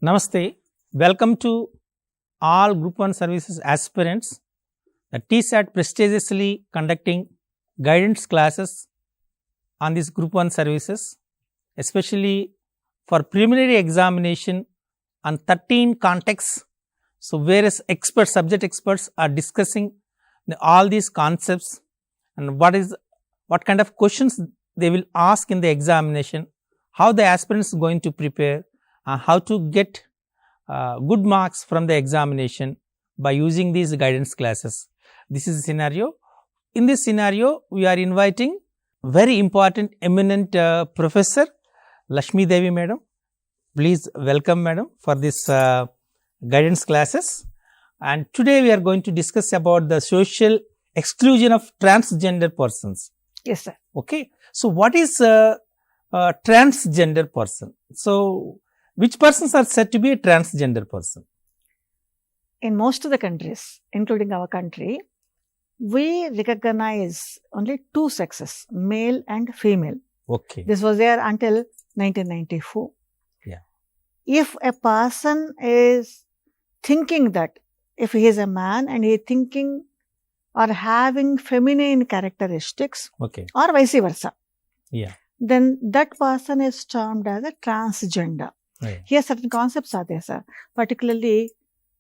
Namaste. Welcome to all Group 1 services aspirants. The TSAT prestigiously conducting guidance classes on this Group 1 services, especially for preliminary examination on 13 contexts. So, various experts, subject experts are discussing all these concepts and what kind of questions they will ask in the examination, how the aspirants are going to prepare, how to get good marks from the examination by using these guidance classes. This is the scenario. In this scenario, we are inviting very important, eminent Professor Lasmi Devi Madam. Please welcome Madam for this guidance classes. And today we are going to discuss about the social exclusion of transgender persons. Yes, sir. Okay. So, what is a transgender person? So, which persons are said to be a transgender person? In most of the countries, including our country, we recognize only two sexes, male and female. Okay. This was there until 1994. Yeah. If a person is thinking that if he is a man and he is thinking or having feminine characteristics, Okay. or vice versa, Yeah. then that person is termed as a transgender. Right. Here certain concepts are there, sir. Particularly,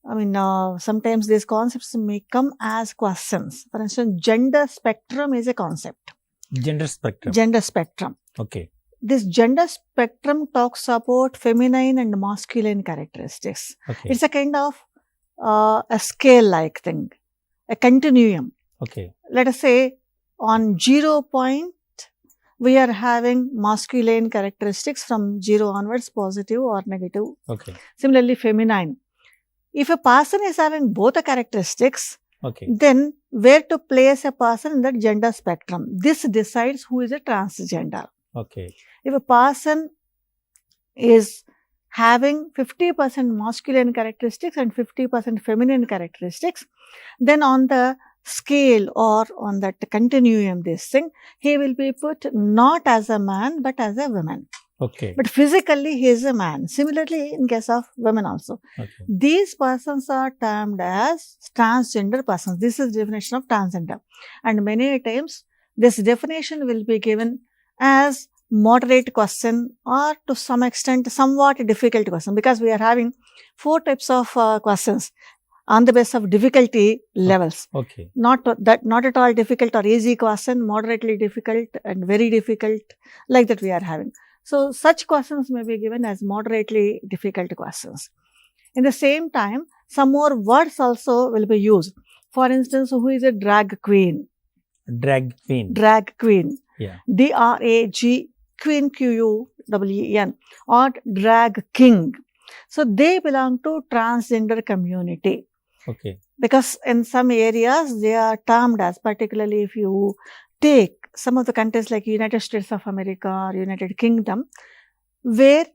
sometimes these concepts may come as questions. For instance, gender spectrum is a concept. Gender spectrum. Gender spectrum. Okay. This gender spectrum talks about feminine and masculine characteristics. Okay. It's a kind of a scale-like thing, a continuum. Okay. Let us say on 0 point, we are having masculine characteristics from 0 onwards, positive or negative. Okay. Similarly, feminine. If a person is having both the characteristics, Okay. then where to place a person in that gender spectrum? This decides who is a transgender. Okay. If a person is having 50% masculine characteristics and 50% feminine characteristics, then on the scale or on that continuum, this thing, he will be put not as a man but as a woman. Okay. But physically he is a man. Similarly, in case of women also. Okay. These persons are termed as transgender persons. This is the definition of transgender. And many times this definition will be given as moderate question or to some extent somewhat difficult question, because we are having 4 types of questions on the basis of difficulty levels. Okay. Not at all difficult or easy question, moderately difficult and very difficult, like that we are having. So, such questions may be given as moderately difficult questions. In the same time, some more words also will be used. For instance, who is a drag queen? Drag queen. Drag queen. Yeah. D-R-A-G, queen, Q-U-E-E-N, or drag king. So, they belong to transgender community. Okay. Because in some areas, they are termed as, particularly if you take some of the countries like United States of America or United Kingdom, where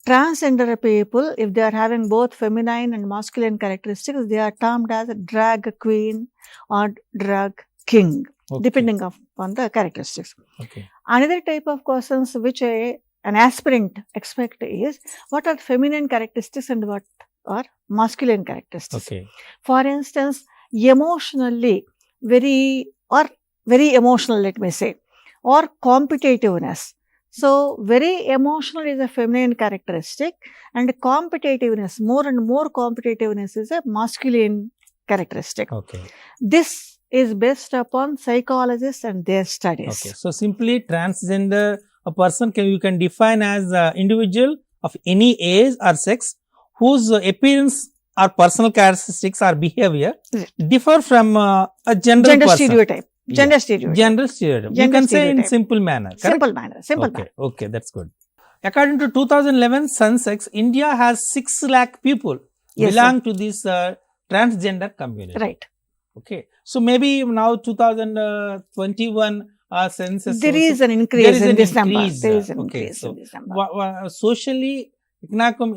transgender people, if they are having both feminine and masculine characteristics, they are termed as a drag queen or drag king, Okay. depending upon the characteristics. Okay. Another type of questions which an aspirant expect is, what are feminine characteristics and what are masculine characteristics? Okay. For instance, emotionally very emotional, let me say, or competitiveness. So, very emotional is a feminine characteristic and competitiveness, more and more competitiveness is a masculine characteristic. Okay. This is based upon psychologists and their studies. Okay. So, simply transgender, a person you can define as an individual of any age or sex whose appearance or personal characteristics or behavior differ from a gender person. Stereotype. Gender Yeah. stereotype. Gender stereotype. You can say in simple manner. Correct? Simple manner. Simple Okay. manner. Okay. That's good. According to 2011 census, India has 6 lakh people Yes, belong to this transgender community. Right. Okay. So, maybe now 2021 census. There is an increase in this number. There is an increase in this number. Socially,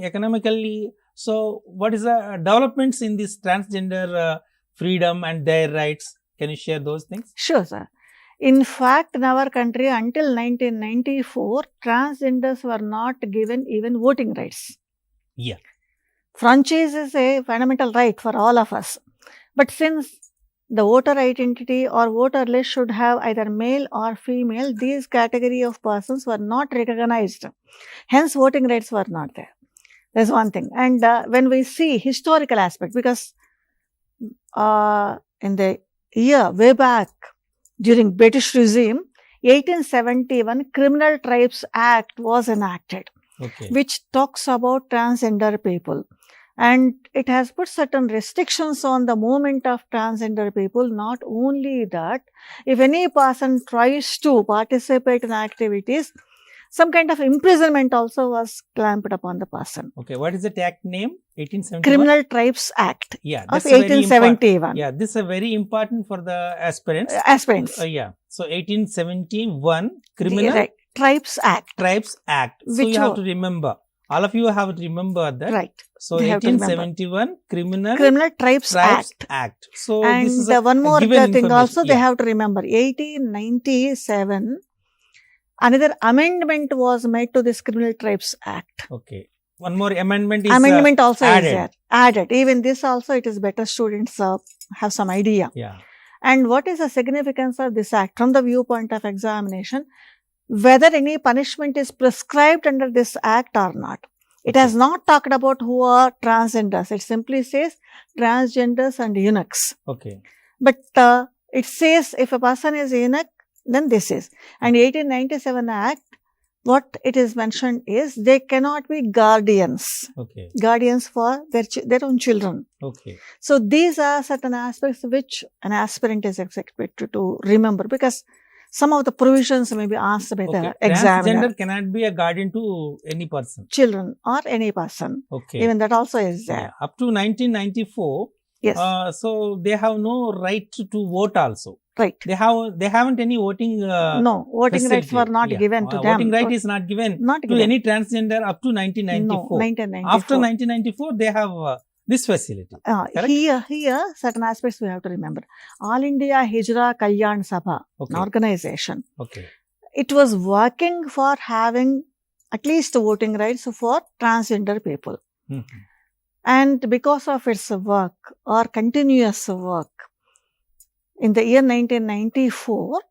economically, so what is the developments in this transgender freedom and their rights? Can you share those things? Sure, sir. In fact, in our country, until 1994, transgenders were not given even voting rights. Yeah. franchise is a fundamental right for all of us. But since the voter identity or voter list should have either male or female, these category of persons were not recognized. Hence, voting rights were not there. That's one thing. And when we see historical aspect, because in the year way back during British regime, 1871 Criminal Tribes Act was enacted, which talks about transgender people. And it has put certain restrictions on the movement of transgender people. Not only that, if any person tries to participate in activities, some kind of imprisonment also was clamped upon the person. Okay, what is the act name? 1871? Criminal Tribes Act of 1871. Yeah, this is very important for the aspirants. Yeah, so 1871 Criminal Tribes Act. Tribes Act. So you have to remember. All of you have to remember that. Right. So 1871 Criminal Tribes Act. So and this is one more thing also they have to remember. 1897 another amendment was made to this Criminal Tribes Act. Okay. One more amendment is also added. Is there. Added. Even this also, it is better students have some idea. Yeah. And what is the significance of this act from the viewpoint of examination? Whether any punishment is prescribed under this act or not. It has not talked about who are transgenders. It simply says transgenders and eunuchs. Okay. But it says if a person is eunuch, then this is. And 1897 Act, what it is mentioned is they cannot be guardians. Okay. Guardians for their own children. Okay. So these are certain aspects which an aspirant is expected to remember, because some of the provisions may be asked by the examiner. Transgender cannot be a guardian to any person. Children or any person. Okay. Even that also is there. Yeah. Up to 1994. Yes. So they have no right to vote also. Right. They haven't any voting. No, voting facility. rights were not given to them. Voting right is not given to any transgender up to 1994. No, 1994. After 1994, they have this facility. Here, certain aspects we have to remember. All India 𝗧𝗦𝗔𝗧 𝗘𝘅 an organization. Okay. It was working for having at least voting rights for transgender people. Mm-hmm. And because of its work or continuous work, in the year 1994,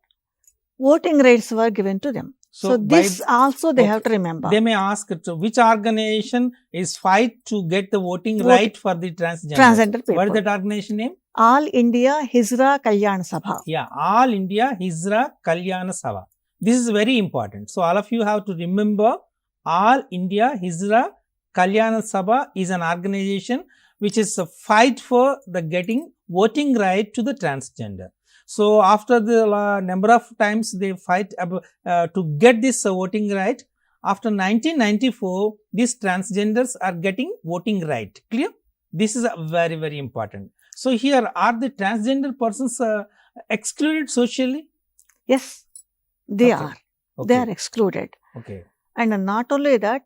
voting rights were given to them. So this also they have to remember. They may ask which organization is fight to get the voting right for the transgender people. What is that organization name? All India 𝗧𝗦𝗔𝗧 𝗘𝘅. Yeah, All India 𝗧𝗧 𝗘𝘅. This is very important. So all of you have to remember All India 𝗧𝗧 𝗘𝘅 is an organization which is a fight for the getting voting right to the transgender. So after the number of times they fight to get this voting right, after 1994, these transgenders are getting voting right. Clear? This is very, very important. So here, are the transgender persons excluded socially? Yes, they are. Okay. They are excluded. Okay. And not only that,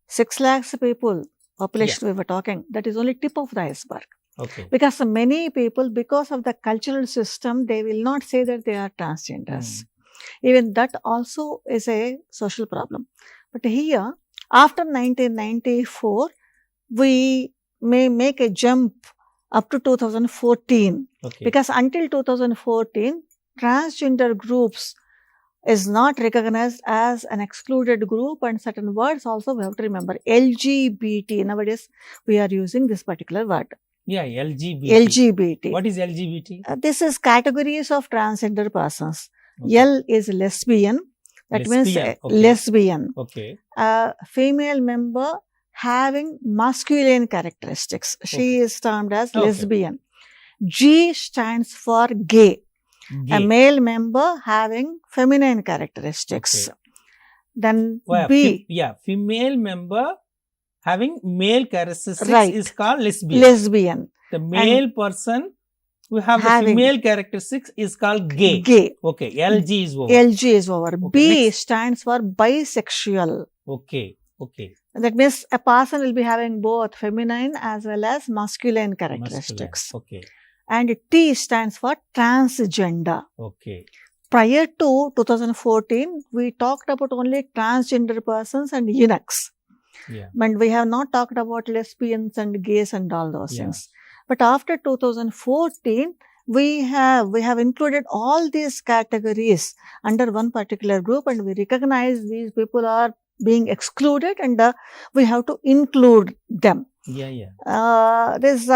6 lakhs people population we were talking, that is only tip of the iceberg. Okay. Because many people, because of the cultural system, they will not say that they are transgenders. Even that also is a social problem. But here, after 1994, we may make a jump up to 2014. Okay. Because until 2014, transgender groups is not recognized as an excluded group, and certain words also we have to remember. LGBT, nowadays we are using this particular word. Yeah, LGBT. LGBT. What is LGBT? This is categories of transgender persons. Okay. L is lesbian. That means lesbian. Okay. Female member having masculine characteristics. She is termed as lesbian. G stands for gay. A male member having feminine characteristics. Then B. Female member having male characteristics is called lesbian. Lesbian. The male person who have the female characteristics is called gay. Gay. Okay. LG is over. LG is over. Okay. B stands for bisexual. Okay. Okay. That means a person will be having both feminine as well as masculine characteristics. Okay. And T stands for transgender. Okay. Prior to 2014, we talked about only transgender persons and eunuchs. Yeah. And we have not talked about lesbians and gays and all those Yeah. things. But after 2014, we have included all these categories under one particular group, and we recognize these people are being excluded, and we have to include them. Yeah. This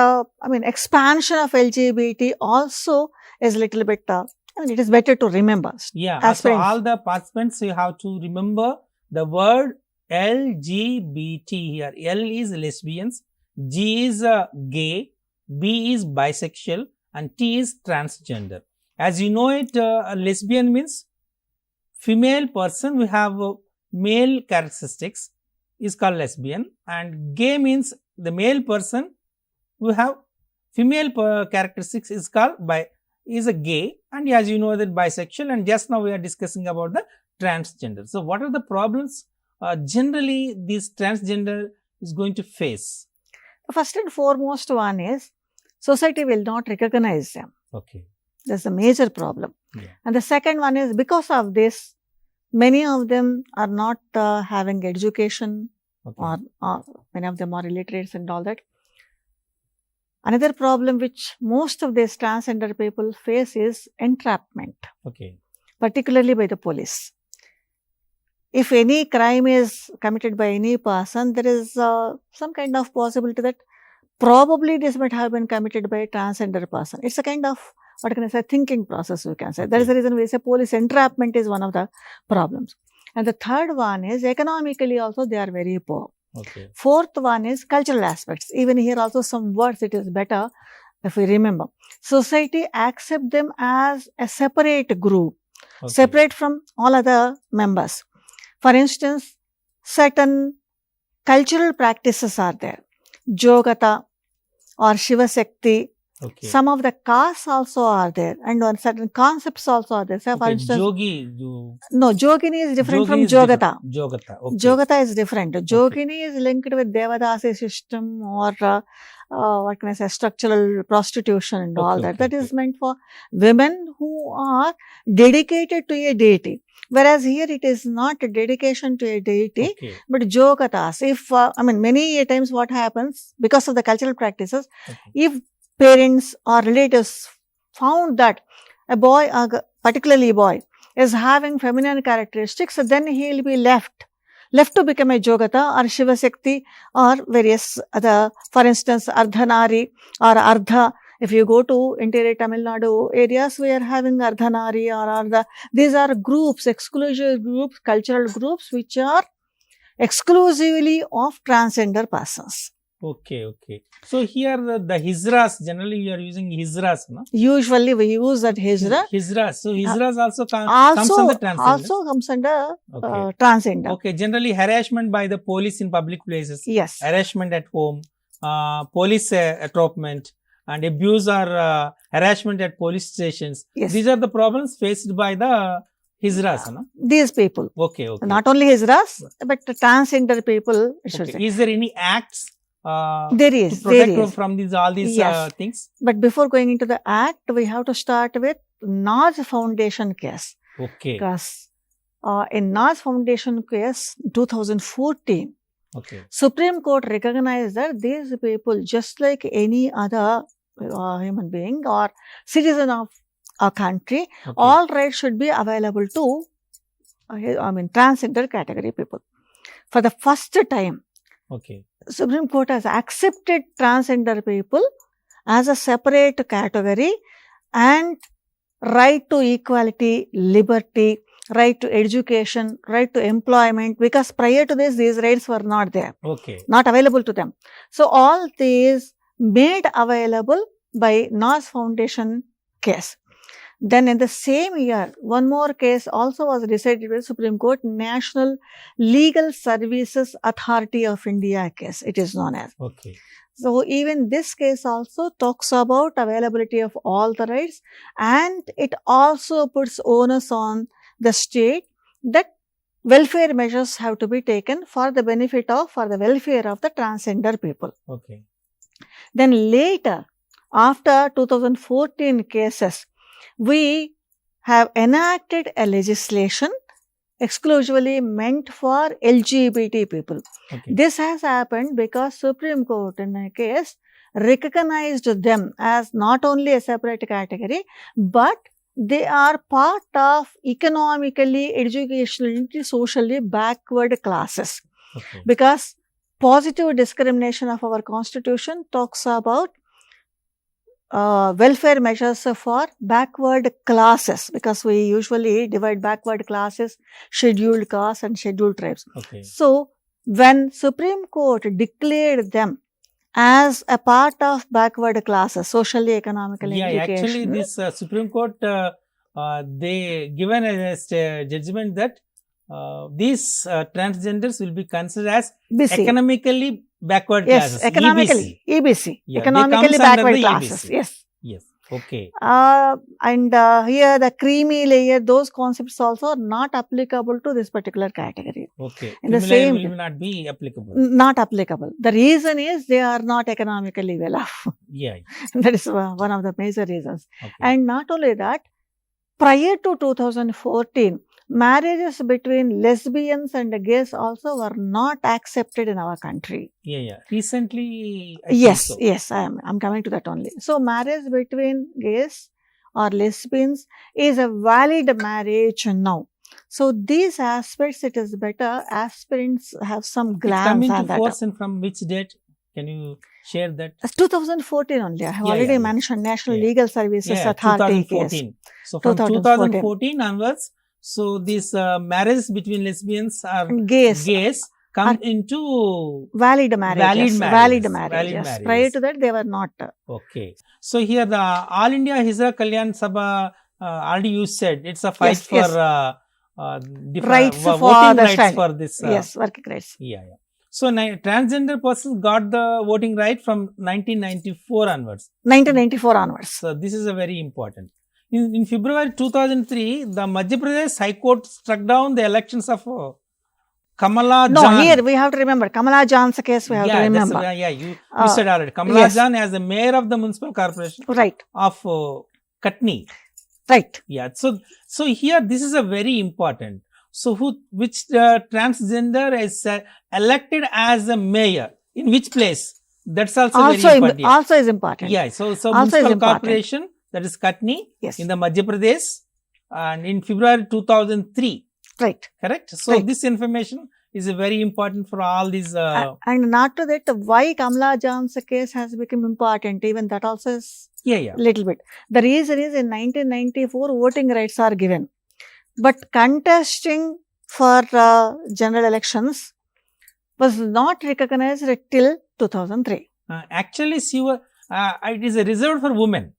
expansion of LGBT also is a little bit, it is better to remember. Yeah. So all the participants, you have to remember the word LGBT here. L is lesbians, G is gay, B is bisexual, and T is transgender. As you know it, a lesbian means female person who have male characteristics is called lesbian, and gay means the male person who have female characteristics is called is a gay, and as you know that bisexual, and just now we are discussing about the transgender. So what are the problems generally this transgender is going to face? First and foremost one is society will not recognize them. Okay. That's a major problem. Yeah. And the second one is because of this, many of them are not having education, Okay. or many of them are illiterates and all that. Another problem which most of these transgender people face is entrapment, Okay. particularly by the police. If any crime is committed by any person, there is some kind of possibility that probably this might have been committed by a transgender person. It's a kind of, what can I say, thinking process, we can say. That is the reason we say police entrapment is one of the problems. And the third one is economically also they are very poor. Okay. Fourth one is cultural aspects. Even here also some words it is better if we remember. Society accept them as a separate group, Okay. separate from all other members. For instance, certain cultural practices are there. Yogata or Shiva-Shakti. Okay. Some of the castes also are there, and on certain concepts also are there. So for Okay. instance, no, Yogini is different from Yogata. Yogata. Okay. Yogata is different. Yogini is linked with 𝗹𝗶𝗁𝗧 system or what can I say, structural prostitution and all that. That is meant for women who are dedicated to a deity. Whereas here it is not a dedication to a deity, Okay. but Yogatas. If, many times what happens because of the cultural practices, Okay. if parents or relatives found that a boy, particularly a boy, is having feminine characteristics, then he will be left to become a Yogata or Shiva-Shakti or various other, for instance, Ardhanari or Ardha. If you go to interior Tamil Nadu areas, we are having Ardhanari or Ardha. These are groups, exclusive groups, cultural groups, which are exclusively of transgender persons. Okay. Okay. So here the 𝗧𝗧s, generally you are using 𝗧𝗧s, no? Usually we use that 𝗧𝗧. 𝗧𝗧s. So 𝗧𝗧s also comes under transgender. Also comes under Okay. transgender. Okay. Generally harassment by the police in public places. Yes. Harassment at home, police entrapment, and abuse or harassment at police stations. Yes. These are the problems faced by the 𝗧𝗧s, no? These people. Okay. Okay. Not only 𝗧𝗧s, but the transgender people, it should Okay. say. Is there any acts There is. to protect There is. from all these Yes. things? But before going into the act, we have to start with 𝗬𝗏 Foundation case. Okay. Because in 𝗬𝗏 Foundation case, 2014, Okay. Supreme Court recognized that these people, just like any other human being or citizen of a country, Okay. all rights should be available to transgender category people. For the first time, Okay. Supreme Court has accepted transgender people as a separate category and right to equality, liberty, right to education, right to employment, because prior to this, these rights were not there, Okay. not available to them. So all these made available by 𝗬𝗏 Foundation case. Then in the same year, one more case also was decided by the Supreme Court, National Legal Services Authority of India case, it is known as. Okay. So even this case also talks about availability of all the rights, and it also puts onus on the state that welfare measures have to be taken for the welfare of the transgender people. Okay. Then later, after 2014 cases, we have enacted a legislation exclusively meant for LGBT people. Okay. This has happened because Supreme Court in a case recognized them as not only a separate category, but they are part of economically, educationally, socially backward classes. Okay. Because positive discrimination of our constitution talks about welfare measures for backward classes, because we usually divide backward classes, scheduled castes and scheduled tribes. Okay. So, when Supreme Court declared them as a part of backward classes, socially, economically, Yeah, actually educationally, this Supreme Court, they given a judgment that these transgenders will be considered as BC. economically backward Yes, classes. economically, EBC, Yeah, they economically comes under backward the classes. EBC. Yes. Yes. Okay. And here the creamy layer, those concepts also are not applicable to this particular category. Okay. In the Similar same- will not be applicable. Not applicable. The reason is they are not economically well off. Yeah. That is one of the major reasons. Okay. And not only that, prior to 2014, marriages between lesbians and gays also were not accepted in our country. Yeah. Recently, I think Yes, so. yes, I'm coming to that only. So, marriage between gays or lesbians is a valid marriage now. So, these aspects, it is better aspirants have some It's glance coming on to that. force and from which date? Can you share that? 2014 only. I have Yeah, already yeah. mentioned National Yeah. Legal Services Yeah, Authority case. 2014. So from 2014. 2014 onwards, so these marriages between lesbians are And gays come are into valid marriages. Valid marriages. Valid Prior to that, they were not. okay. So here the All India 𝗧𝗦𝗔𝗧 𝗚𝗃 𝗧𝗏 already you said it's a fight Yes, for yes. different Rights for voting the rights stand. for this. Yes, working rights. Yeah. So transgender persons got the voting right from 1994 onwards. 1994 onwards. So this is a very important. In February 2003, the Madhya Pradesh High Court struck down the elections of Kamala No, Jan. here we have to remember 𝗂𝗪𝗔𝗧 case. We have to remember. You said already. Kamala yes. Jan as the mayor of the municipal corporation Right, of Katni. right. Yeah. So here this is a very important. So which transgender is elected as a mayor in which place? That's also very important. Also is important. Yeah. So Also is municipal important. corporation, that is Katni, Yes. in the Madhya Pradesh, and in February 2003. Right. Correct. So Right. this information is very important for all these. And not to that, why 𝗂𝗪𝗔𝗧 case has become important, even that also is Yeah. little bit. The reason is in 1994 voting rights are given, but contesting for general elections was not recognized till 2003. Actually, it is reserved for women.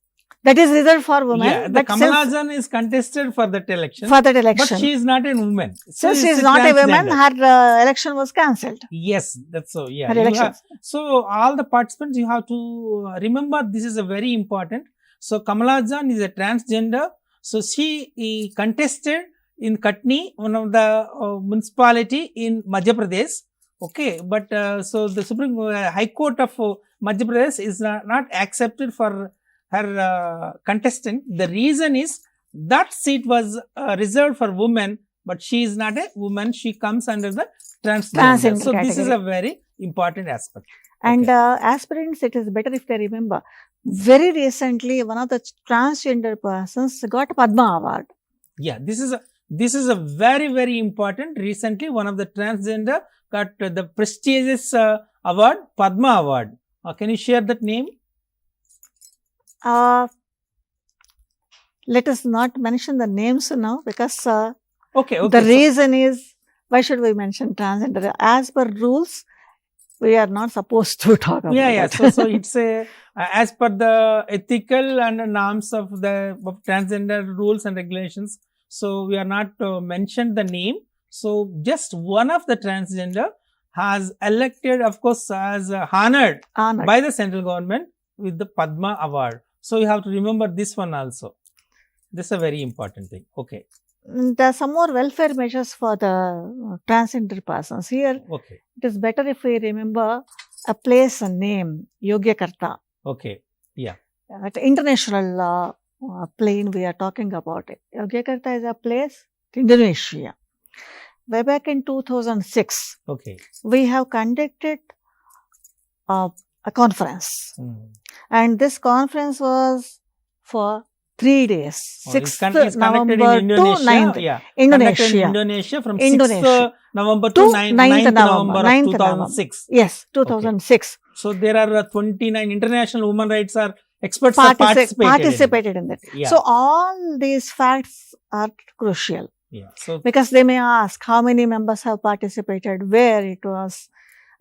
That is reserved for women. Yeah, the but Kamala Jan is contested for that election. for that But election, she is not a woman. So since she it's is not a woman, transgender. her election was cancelled. Yes, that's so. Yeah. Her You elections. have, so all the participants, you have to remember this is a very important. So Kamala Jan is a transgender. So she contested in Katni, one of the municipality in Madhya Pradesh. Okay, but so the Supreme High Court of Madhya Pradesh is not accepted for her contestant. The reason is that seat was reserved for women, but she is not a woman. She comes under the transgender. So this is category. a very important aspect. And Okay. aspirants, it is better if they remember. Very recently, one of the transgender persons got Padma Award. Yeah, this is a very important. Recently, one of the transgender got the prestigious award, Padma Award. Can you share that name? Let us not mention the names now, because Okay. the So- reason is, why should we mention transgender? As per rules, we are not supposed to talk about yeah. that. So it's a as per the ethical and norms of the transgender rules and regulations. So we are not mentioned the name. So just one of the transgender has elected, of course, as honored Honored. by the central government with the Padma Award. So you have to remember this one also. This is a very important thing. Okay. There are some more welfare measures for the transgender persons. Here, Okay. it is better if we remember a place and name, Yogyakarta. Okay. Yeah. At international plane, we are talking about it. Yogyakarta is a place in Indonesia. Way back in 2006, Okay. we have conducted a conference. And this conference was for 3 days, 6th November to 9th. Yeah. Indonesia. Conducted in Indonesia from Indonesia. 6th November to 9th November of 2006. Yes, 2006. So there are 29 international women rights experts participated in that. Yeah. So all these facts are crucial. Yeah. So Because they may ask how many members have participated, where it was,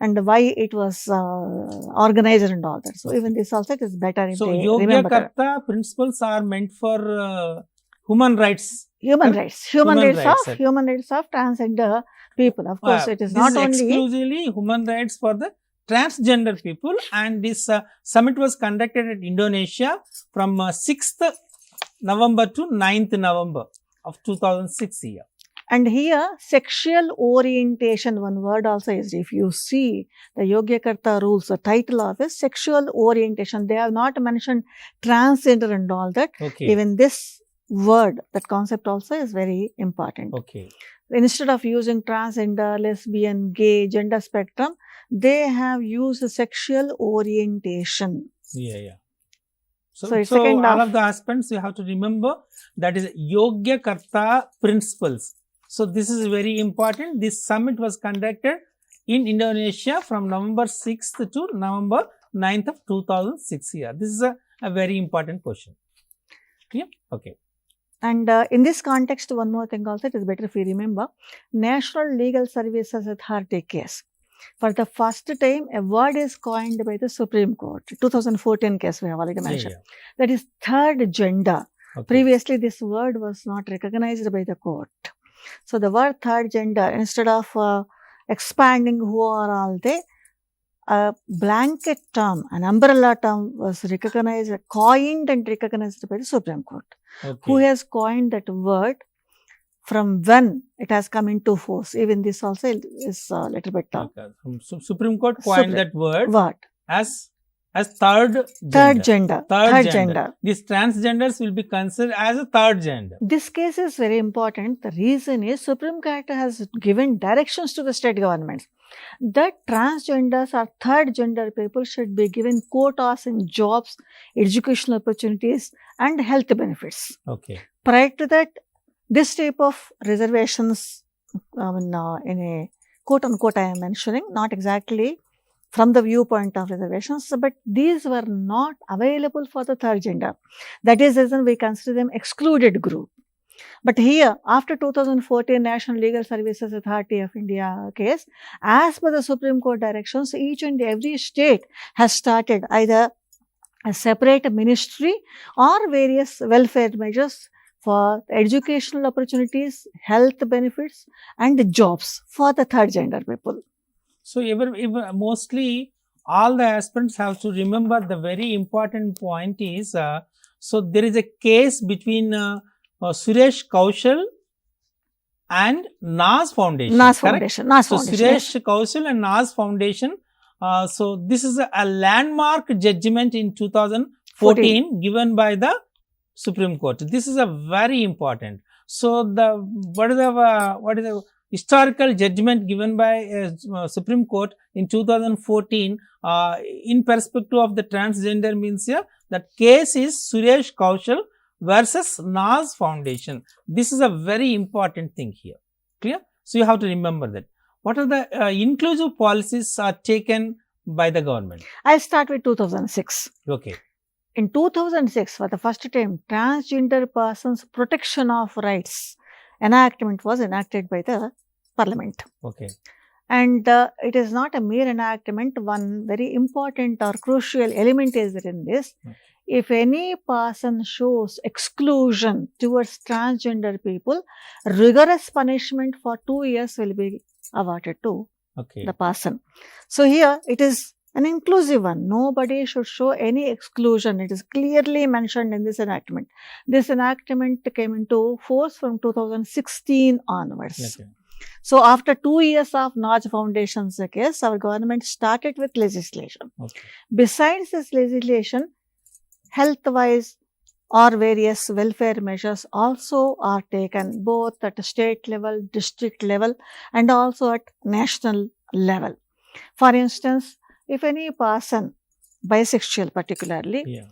and why it was organized and all that. So even this also, it is better if so they remember that. 𝗪𝗻 principles are meant for human rights. Human rights rights. Human rights of transgender people. Of course, it is This not is only exclusively human rights for the transgender people, and this summit was conducted at Indonesia from 6th November to 9th November of 2006 year. And here, sexual orientation, one word also is, if you see the Yogyakarta rules, the title of it, sexual orientation. They have not mentioned transgender and all that. Okay. Even this word, that concept also is very important. Okay. Instead of using transgender, lesbian, gay, gender spectrum, they have used sexual orientation. Yeah. So it's so a kind all of of the aspects you have to remember, that is Yogyakarta principles. So this is very important. This summit was conducted in Indonesia from November 6th to November 9th of 2006 year. This is a very important question. Yeah. Okay. And in this context, one more thing also, it is better if we remember, National Legal Services Authority case. For the first time, a word is coined by the Supreme Court. 2014 case we have already mentioned. Yeah. That is third gender. Okay. Previously, this word was not recognized by the court. So the word third gender, instead of expanding who are all they, a blanket term, an umbrella term was recognized, coined and recognized by the Supreme Court. Okay. Who has coined that word, from when it has come into force. Even this also is a little bit Okay. Supreme Court coined that word as third gender. Third gender. These transgenders will be considered as a third gender. This case is very important. The reason is Supreme Court has given directions to the state governments that transgenders or third gender people should be given quotas in jobs, educational opportunities and health benefits. Okay. Prior to that, this type of reservations, in a quote unquote I am mentioning, not exactly from the viewpoint of reservations, but these were not available for the third gender. That is the reason we consider them excluded group. But here, after 2014 National Legal Services Authority of India case, as per the Supreme Court directions, each and every state has started either a separate ministry or various welfare measures for educational opportunities, health benefits and jobs for the third gender people. So mostly all the aspirants have to remember the very important point is, so there is a case between 𝗧𝗪𝗪 and 𝗧 Foundation. 𝗧 Foundation. So 𝗧𝗪𝗪 and 𝗧 Foundation. So this is a landmark judgment in 2014 given by the Supreme Court. This is a very important. So what is the historical judgment given by Supreme Court in 2014 in perspective of the transgender means here, that case is 𝗧𝗪𝗪 versus 𝗧 Foundation. This is a very important thing here. Clear? So you have to remember that. What are the inclusive policies are taken by the government? I'll start with 2006. Okay. In 2006, for the first time, transgender persons' protection of rights enactment was enacted by the Parliament. Okay. And it is not a mere enactment. One very important or crucial element is there in this. Okay. If any person shows exclusion towards transgender people, rigorous punishment for 2 years will be awarded to the person. So here it is an inclusive one. Nobody should show any exclusion. It is clearly mentioned in this enactment. This enactment came into force from 2016 onwards. Okay. So after 2 years of 𝗧 Foundation's case, our government started with legislation. Okay. Besides this legislation, health-wise or various welfare measures also are taken both at state level, district level, and also at national level. For instance, if any person, bisexual particularly,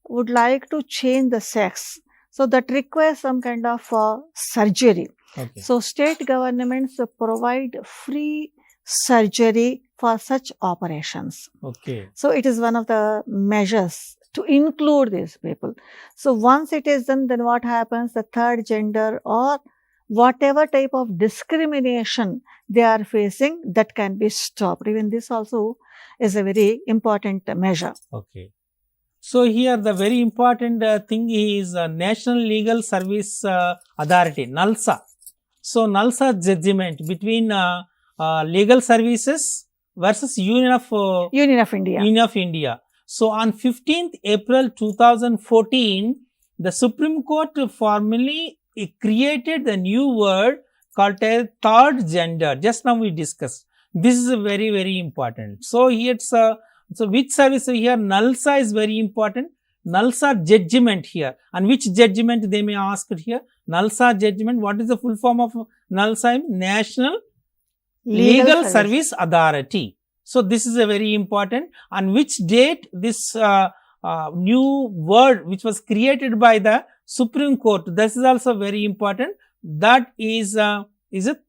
would like to change the sex, so that requires some kind of surgery. So state governments provide free surgery for such operations. So it is one of the measures to include these people. So once it is done, then what happens? The third gender or whatever type of discrimination they are facing, that can be stopped. Even this also is a very important measure. So here the very important thing is National Legal Service Authority, NLSA. So NLSA judgment between legal services versus Union of India. So on 15th April 2014, the Supreme Court formally created the new word called a third gender. Just now we discussed. This is very, very important. So here it's so which service here? NLSA is very important. NLSA judgment here. And which judgment they may ask it here? NLSA judgment. What is the full form of NLSA? National Legal Service Authority. So this is a very important. And which date this new word which was created by the Supreme Court, this is also very important. That is a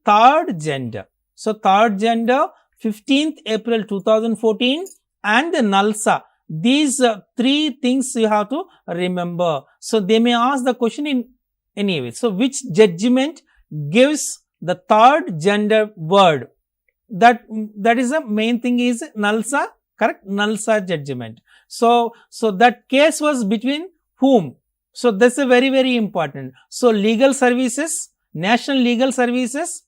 third gender. So third gender, 15th April 2014 and the NLSA. These three things you have to remember. So they may ask the question in any way. So which judgment gives the third gender word? That is the main thing is NLSA, correct? NLSA judgment. So that case was between whom? So that's a very, very important. So legal services, National Legal Services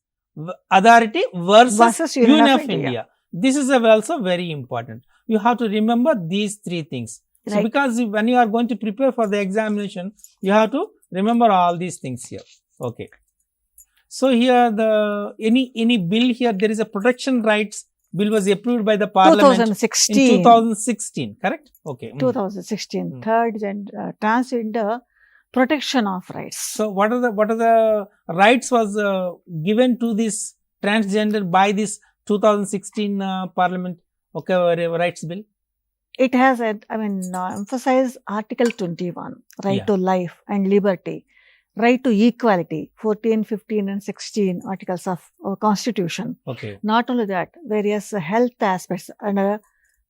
Authority versus Union of India. This is also very important. You have to remember these three things. So because when you are going to prepare for the examination, you have to remember all these things here. So here any bill here, there is a protection rights bill was approved by the Parliament 2016. in 2016, correct? 2016, third gender, transgender protection of rights. So what are the rights was given to this transgender by this 2016 Parliament rights bill? It has emphasized Article 21, right to life and liberty, right to equality, 14, 15 and 16 articles of Constitution. Not only that, various health aspects and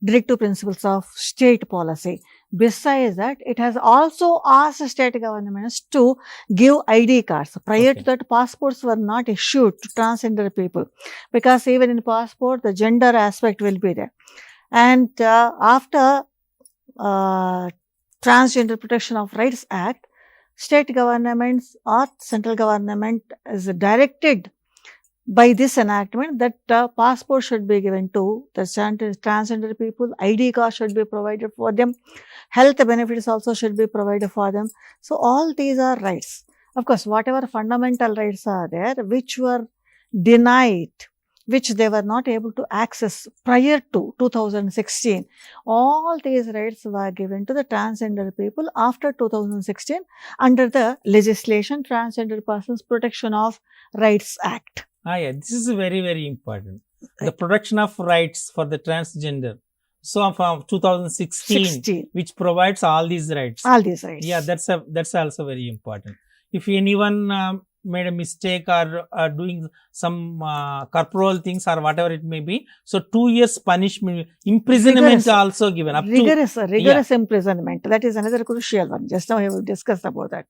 directive principles of state policy. Besides that, it has also asked state governments to give ID cards. Prior to that, passports were not issued to transgender people, because even in passport, the gender aspect will be there. And after Transgender Protection of Rights Act, state governments or central government is directed by this enactment that passport should be given to the transgender people, ID card should be provided for them, health benefits also should be provided for them. So all these are rights. Of course, whatever fundamental rights are there, which were denied, which they were not able to access prior to 2016, all these rights were given to the transgender people after 2016 under the legislation, Transgender Persons Protection of Rights Act. This is very, very important. The protection of rights for the transgender. So from 2016, which provides all these rights. All these rights. Yeah, that's also very important. If anyone made a mistake or doing some corporal things or whatever it may be, so 2 years punishment, imprisonment also given. Rigorous imprisonment. That is another crucial one. Just now I have discussed about that.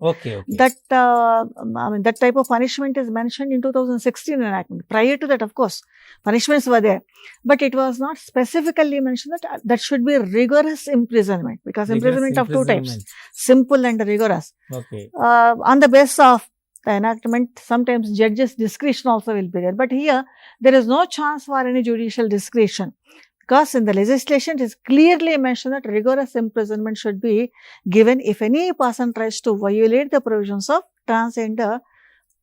That type of punishment is mentioned in 2016 enactment. Prior to that, of course, punishments were there, but it was not specifically mentioned that should be rigorous imprisonment, because imprisonment of two types, simple and rigorous. On the basis of the enactment, sometimes judges' discretion also will be there. But here, there is no chance for any judicial discretion, because in the legislation, it is clearly mentioned that rigorous imprisonment should be given if any person tries to violate the provisions of Transgender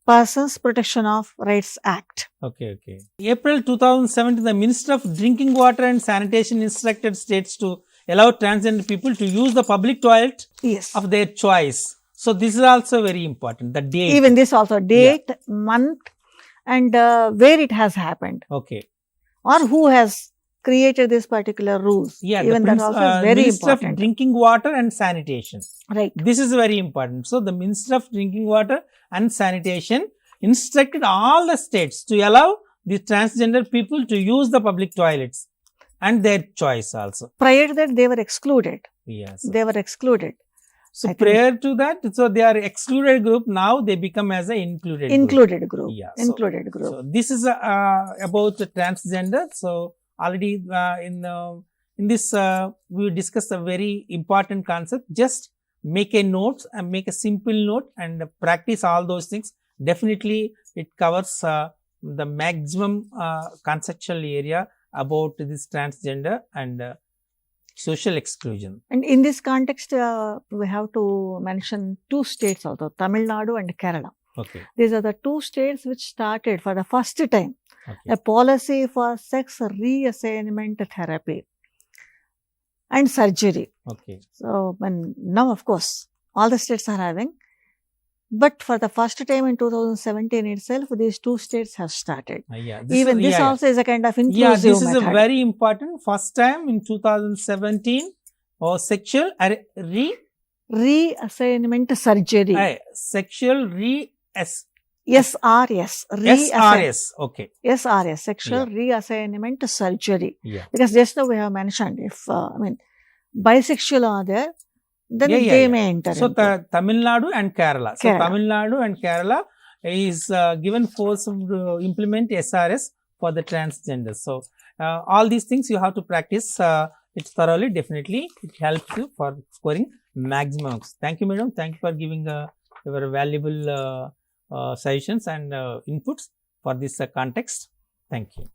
Persons Protection of Rights Act. April 2017, the Minister of Drinking Water and Sanitation instructed states to allow transgender people to use the public toilet Yes. of their choice. So this is also very important. The date. Even this also, date, month, and where it has happened, Okay. or who has created this particular rules. Yeah. Even that also is very Minister important. of Drinking Water and Sanitation. Right. This is very important. So the Minister of Drinking Water and Sanitation instructed all the states to allow the transgender people to use the public toilets and their choice also. Prior to that, they were excluded. Yes. They were excluded. So I think- prior to that, so they are excluded group. Now they become as a included group. Included group. Yeah. Included group. So this is about the transgender. So already in this we discussed a very important concept. Just make a note and make a simple note and practice all those things. Definitely it covers the maximum conceptual area about this transgender and social exclusion. And in this context, we have to mention two states also, Tamil Nadu and Kerala. Okay. These are the two states which started for the first time Okay. a policy for sex reassignment therapy and surgery. Okay. So, and now of course, all the states are having, but for the first time in 2017 itself, these two states have started. Yeah. Even this also is a kind of inclusive Yeah, this is method. a very important. First time in 2017 or sexual reassignment surgery. sexual SRS. SRS. Okay. SRS, sexual reassignment surgery. Yeah. Because just now we have mentioned, if bisexual are there, then they may enter. So into. Tamil Nadu and Kerala. So Kerala. Tamil Nadu and Kerala is given force to implement SRS for the transgender. So all these things you have to practice it thoroughly. Definitely it helps you for scoring maximum marks. Thank you, madam. Thank you for giving your valuable suggestions and inputs for this context. Thank you.